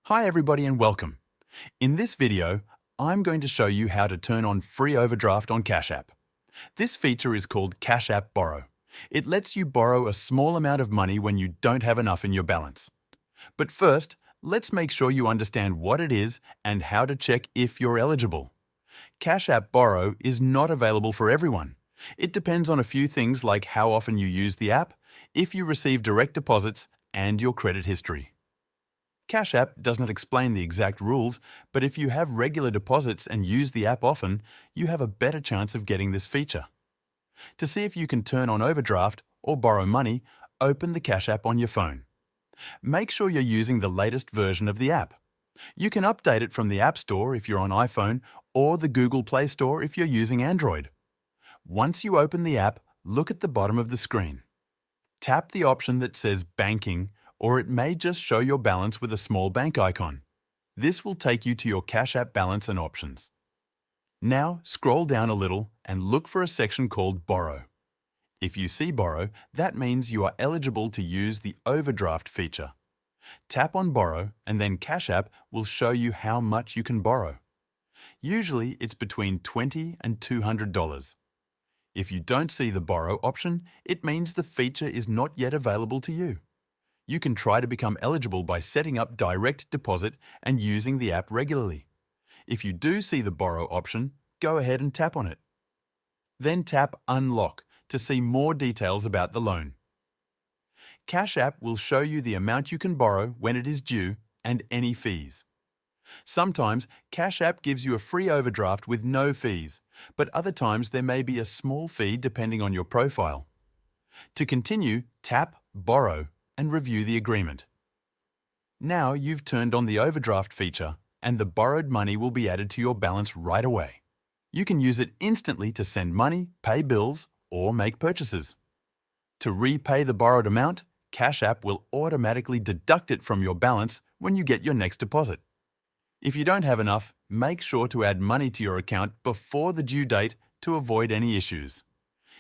Hi everybody and welcome. In this video, I'm going to show you how to turn on free overdraft on Cash App. This feature is called Cash App Borrow. It lets you borrow a small amount of money when you don't have enough in your balance. But first, let's make sure you understand what it is and how to check if you're eligible. Cash App Borrow is not available for everyone. It depends on a few things like how often you use the app, if you receive direct deposits, and your credit history. Cash App does not explain the exact rules, but if you have regular deposits and use the app often, you have a better chance of getting this feature. To see if you can turn on overdraft or borrow money, open the Cash App on your phone. Make sure you're using the latest version of the app. You can update it from the App Store if you're on iPhone or the Google Play Store if you're using Android. Once you open the app, look at the bottom of the screen. Tap the option that says Banking, or it may just show your balance with a small bank icon. This will take you to your Cash App balance and options. Now scroll down a little and look for a section called Borrow. If you see Borrow, that means you are eligible to use the overdraft feature. Tap on Borrow and then Cash App will show you how much you can borrow. Usually it's between $20 and $200. If you don't see the Borrow option, it means the feature is not yet available to you. You can try to become eligible by setting up direct deposit and using the app regularly. If you do see the Borrow option, go ahead and tap on it. Then tap Unlock to see more details about the loan. Cash App will show you the amount you can borrow when it is due and any fees. Sometimes Cash App gives you a free overdraft with no fees, but other times there may be a small fee depending on your profile. To continue, tap Borrow and review the agreement. Now you've turned on the overdraft feature and the borrowed money will be added to your balance right away. You can use it instantly to send money, pay bills, or make purchases. To repay the borrowed amount, Cash App will automatically deduct it from your balance when you get your next deposit. If you don't have enough, make sure to add money to your account before the due date to avoid any issues.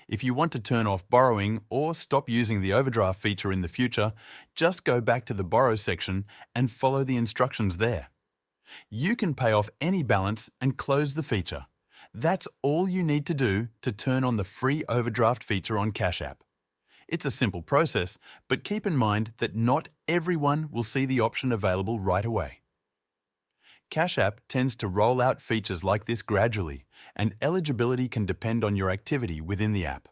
If you want to turn off borrowing or stop using the overdraft feature in the future, just go back to the Borrow section and follow the instructions there. You can pay off any balance and close the feature. That's all you need to do to turn on the free overdraft feature on Cash App. It's a simple process, but keep in mind that not everyone will see the option available right away. Cash App tends to roll out features like this gradually, and eligibility can depend on your activity within the app.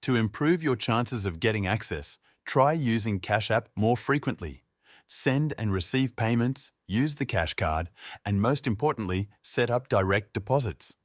To improve your chances of getting access, try using Cash App more frequently. Send and receive payments, use the cash card, and most importantly, set up direct deposits.